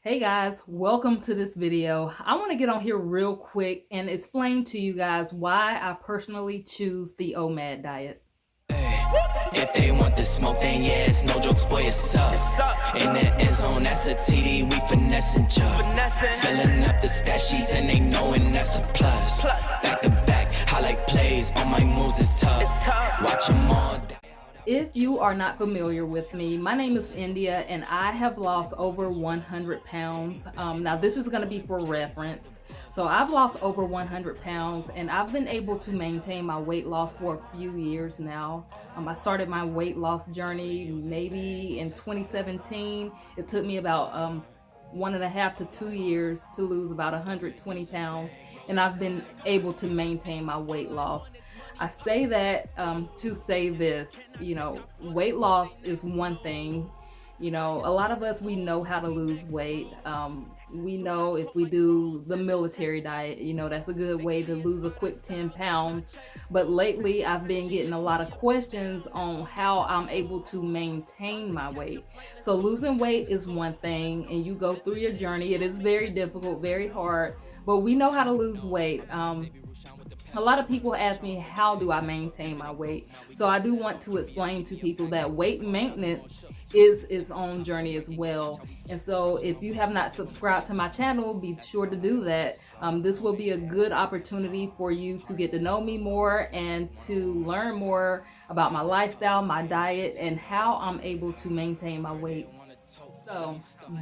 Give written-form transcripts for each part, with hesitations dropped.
Hey guys, welcome to this video. I want to get on here real quick and explain to you guys why I personally choose the OMAD diet. If they want the smoke, then yeah, it's no jokes, boy, it's up. In the end zone, that's a TD, we finessing Chubb. Filling up the stat sheets and they knowing that's a plus. Back to back, highlight plays, on my moves is tough. Watch them all. If you are not familiar with me, my name is India and I have lost over 100 pounds. Now this is going to be for reference. So I've lost over 100 pounds and I've been able to maintain my weight loss for a few years now. I started my weight loss journey maybe in 2017. It took me about 1.5 to 2 years to lose about 120 pounds, and I've been able to maintain my weight loss. I say that to say this, weight loss is one thing. A lot of us, we know how to lose weight. We know if we do the military diet, that's a good way to lose a quick 10 pounds. But lately, I've been getting a lot of questions on how I'm able to maintain my weight. So losing weight is one thing, and you go through your journey. It is very difficult, very hard, but we know how to lose weight. A lot of people ask me, how do I maintain my weight? So I do want to explain to people that weight maintenance is its own journey as well. And so if you have not subscribed to my channel, be sure to do that. This will be a good opportunity for you to get to know me more and to learn more about my lifestyle, my diet, and how I'm able to maintain my weight. So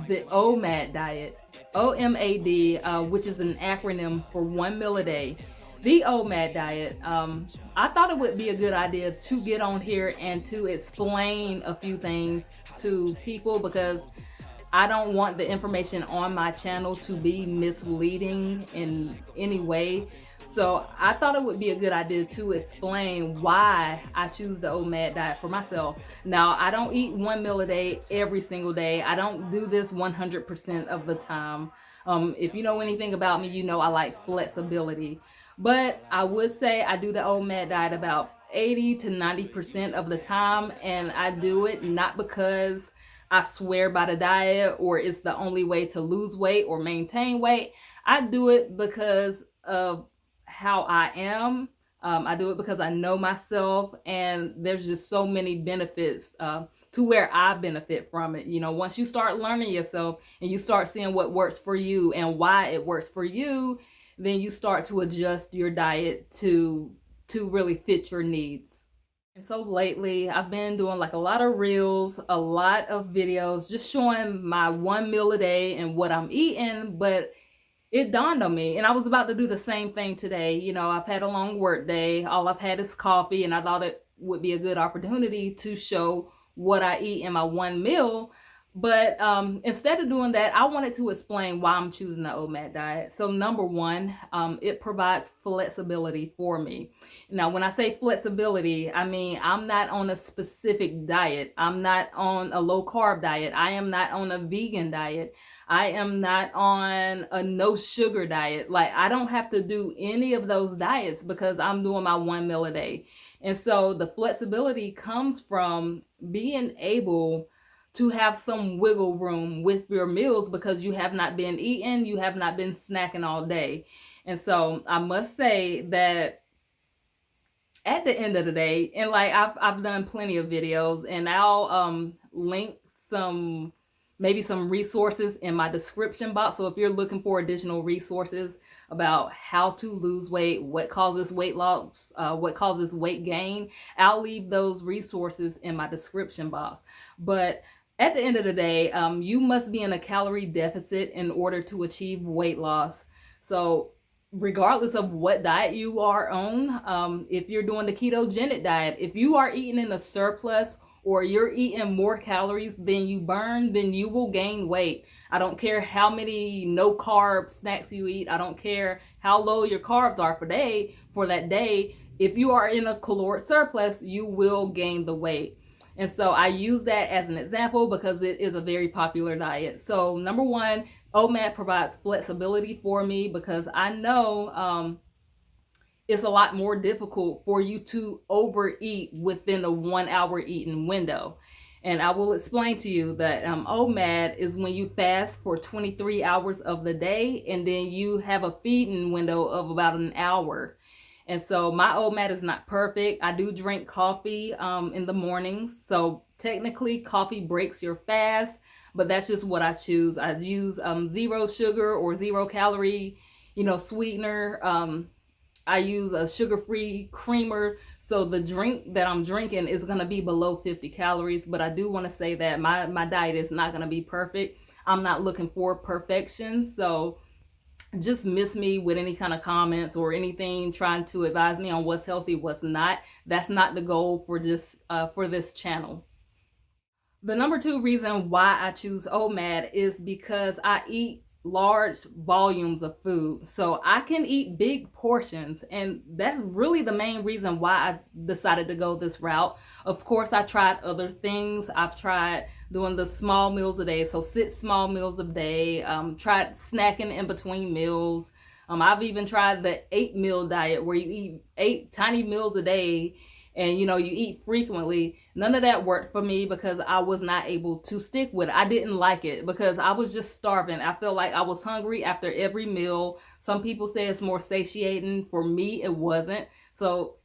the OMAD diet, OMAD, which is an acronym for 1 meal a day. The OMAD diet, I thought it would be a good idea to get on here and to explain a few things to people, because I don't want the information on my channel to be misleading in any way. So I thought it would be a good idea to explain why I choose the OMAD diet for myself. Now, I don't eat 1 meal a day every single day. I don't do this 100% of the time. If you know anything about me, you know I like flexibility. But I would say I do the OMAD diet about 80 to 90% of the time, and I do it not because I swear by the diet or it's the only way to lose weight or maintain weight. I do it because of how I am. I do it because I know myself, and there's just so many benefits to where I benefit from it. Once you start learning yourself and you start seeing what works for you and why it works for you, then you start to adjust your diet to really fit your needs. And so lately, I've been doing like a lot of reels, a lot of videos, just showing my 1 meal a day and what I'm eating. But it dawned on me, and I was about to do the same thing today. I've had a long work day. All I've had is coffee, and I thought it would be a good opportunity to show what I eat in my 1 meal. But instead of doing that, I wanted to explain why I'm choosing the OMAD diet. So number one, it provides flexibility for me. Now, when I say flexibility, I mean I'm not on a specific diet. I'm not on a low carb diet. I am not on a vegan diet. I am not on a no sugar diet. Like, I don't have to do any of those diets because I'm doing my 1 meal a day. And so the flexibility comes from being able to have some wiggle room with your meals, because you have not been eating, you have not been snacking all day. And so I must say that at the end of the day, and like I've done plenty of videos, and I'll link maybe some resources in my description box. So if you're looking for additional resources about how to lose weight, what causes weight loss, what causes weight gain, I'll leave those resources in my description box. But at the end of the day, you must be in a calorie deficit in order to achieve weight loss. So regardless of what diet you are on, if you're doing the ketogenic diet, if you are eating in a surplus or you're eating more calories than you burn, then you will gain weight. I don't care how many no carb snacks you eat. I don't care how low your carbs are for that day. If you are in a caloric surplus, you will gain the weight. And so I use that as an example because it is a very popular diet. So number one, OMAD provides flexibility for me because I know it's a lot more difficult for you to overeat within a 1 hour eating window. And I will explain to you that OMAD is when you fast for 23 hours of the day, and then you have a feeding window of about an hour. And so my OMAD is not perfect. I do drink coffee in the mornings. So technically coffee breaks your fast, but that's just what I choose. I use zero sugar or 0 calorie, sweetener. I use a sugar-free creamer, so the drink that I'm drinking is going to be below 50 calories. But I do want to say that my diet is not going to be perfect. I'm not looking for perfection, so just miss me with any kind of comments or anything trying to advise me on what's healthy, what's not. That's not the goal for this channel. The number 2 reason why I choose OMAD is because I eat large volumes of food. So I can eat big portions, and that's really the main reason why I decided to go this route. Of course, I tried other things. I've tried doing the small meals a day, so 6 small meals a day, tried snacking in between meals. I've even tried the 8-meal diet where you eat 8 tiny meals a day and you eat frequently. None of that worked for me because I was not able to stick with it. I didn't like it because I was just starving. I felt like I was hungry after every meal. Some people say it's more satiating. For me, it wasn't. So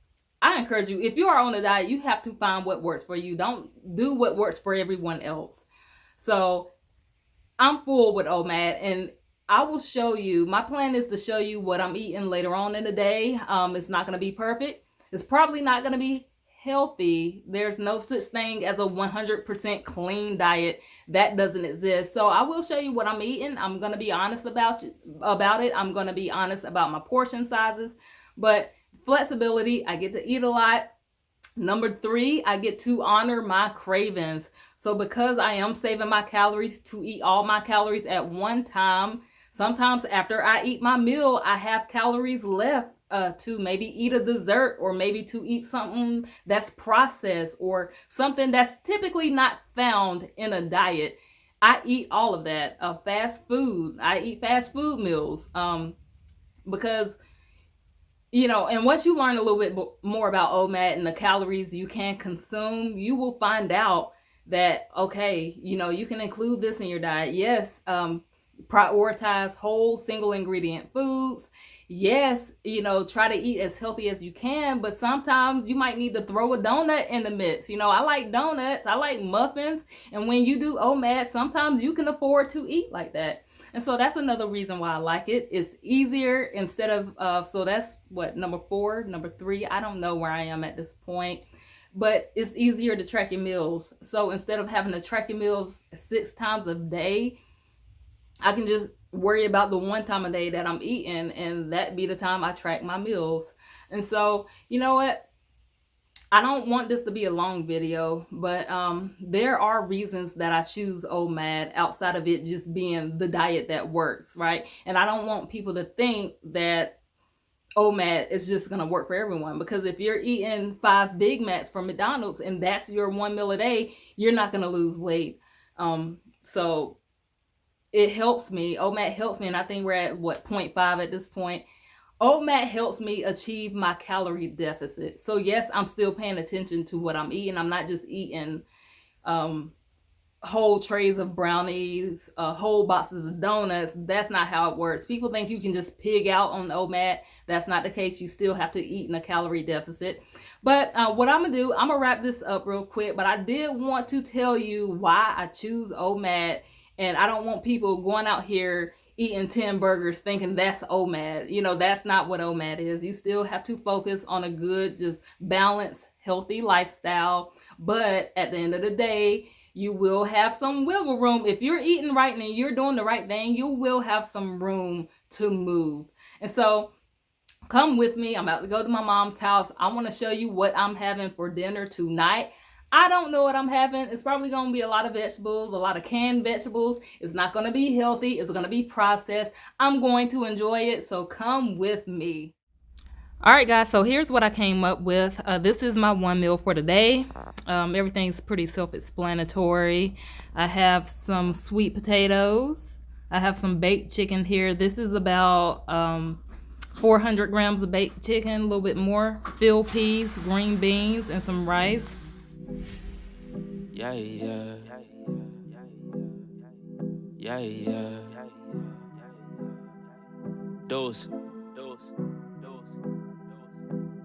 I encourage you, if you are on a diet, you have to find what works for you. Don't do what works for everyone else. So I'm full with OMAD, and I will show you. My plan is to show you what I'm eating later on in the day. It's not going to be perfect. It's probably not going to be healthy. There's no such thing as a 100% clean diet. That doesn't exist. So I will show you what I'm eating. I'm going to be honest about it. I'm going to be honest about my portion sizes. But flexibility, I get to eat a lot. Number 3, I get to honor my cravings. So because I am saving my calories to eat all my calories at one time, sometimes after I eat my meal, I have calories left to maybe eat a dessert, or maybe to eat something that's processed or something that's typically not found in a diet. I eat all of that. Fast food. I eat fast food meals because and once you learn a little bit more about OMAD and the calories you can consume, you will find out that, okay, you can include this in your diet. Yes, prioritize whole single ingredient foods. Yes, try to eat as healthy as you can, but sometimes you might need to throw a donut in the mix. I like donuts, I like muffins, and when you do OMAD, sometimes you can afford to eat like that. And so that's another reason why I like it. It's easier instead of, so that's what, number 4, number 3, I don't know where I am at this point, but it's easier to track your meals. So instead of having to track your meals 6 times a day, I can just worry about the one time a day that I'm eating, and that be the time I track my meals. And so, you know what? I don't want this to be a long video, but there are reasons that I choose OMAD outside of it just being the diet that works, right? And I don't want people to think that OMAD is just going to work for everyone, because if you're eating 5 Big Macs from McDonald's and that's your 1 meal a day, you're not going to lose weight. So it helps me. OMAD helps me, and I think we're at 0.5 at this point. OMAD helps me achieve my calorie deficit. So yes, I'm still paying attention to what I'm eating. I'm not just eating whole trays of brownies, whole boxes of donuts. That's not how it works. People think you can just pig out on OMAD. That's not the case. You still have to eat in a calorie deficit. But what I'm gonna do, I'm gonna wrap this up real quick, but I did want to tell you why I choose OMAD, and I don't want people going out here eating 10 burgers thinking that's OMAD. That's not what OMAD is. You still have to focus on a good, just balanced, healthy lifestyle. But at the end of the day, you will have some wiggle room. If you're eating right and you're doing the right thing, you will have some room to move. And so come with me. I'm about to go to my mom's house. I want to show you what I'm having for dinner tonight. I don't know what I'm having. It's probably going to be a lot of vegetables, a lot of canned vegetables. It's not going to be healthy. It's going to be processed. I'm going to enjoy it, so come with me. All right, guys, so here's what I came up with. This is my 1 meal for today. Everything's pretty self-explanatory. I have some sweet potatoes. I have some baked chicken here. This is about 400 grams of baked chicken, a little bit more. Field peas, green beans, and some rice. Yeah, yeah. Yeah, yeah. Dose.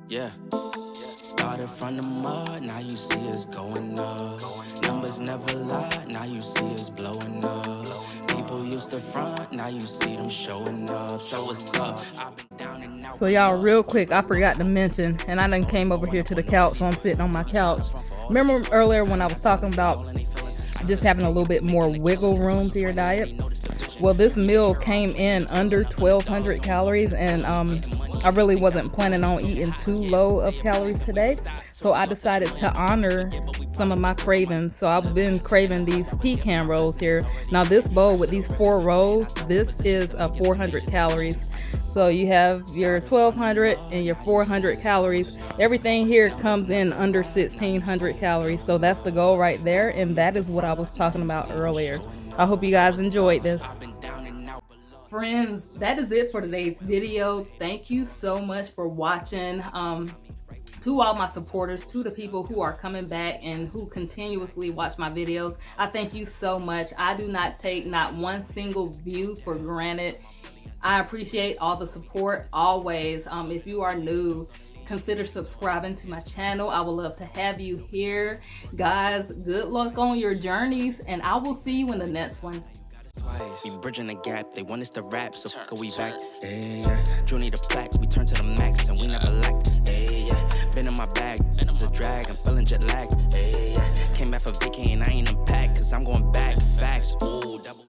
Yeah. Started from the mud, now you see us going up. Numbers never lie, now you see us blowing up. People used to front, now you see them showing up. So what's up? I've been down and out. So y'all, real quick, I forgot to mention, and I done came over here to the couch, so I'm sitting on my couch. Remember earlier when I was talking about just having a little bit more wiggle room to your diet? Well, this meal came in under 1,200 calories, and I really wasn't planning on eating too low of calories today. So I decided to honor some of my cravings. So I've been craving these pecan rolls here. Now this bowl with these 4 rolls, this is 400 calories. So you have your 1,200 and your 400 calories. Everything here comes in under 1,600 calories. So that's the goal right there. And that is what I was talking about earlier. I hope you guys enjoyed this. Friends, that is it for today's video. Thank you so much for watching. To all my supporters, to the people who are coming back and who continuously watch my videos, I thank you so much. I do not take not one single view for granted. I appreciate all the support always. If you are new, consider subscribing to my channel. I would love to have you here. Guys, good luck on your journeys, and I will see you in the next one. We bridging the gap, they want us to rap, so go we back. Hey, yeah. Drew need a plaque, we turn to the max, and we never lacked. Hey, yeah. Been in my bag, it's a drag, I'm feeling jet lagged. Hey, yeah. Came back for vacation, I ain't unpacked, cause I'm going back, facts. Ooh, double.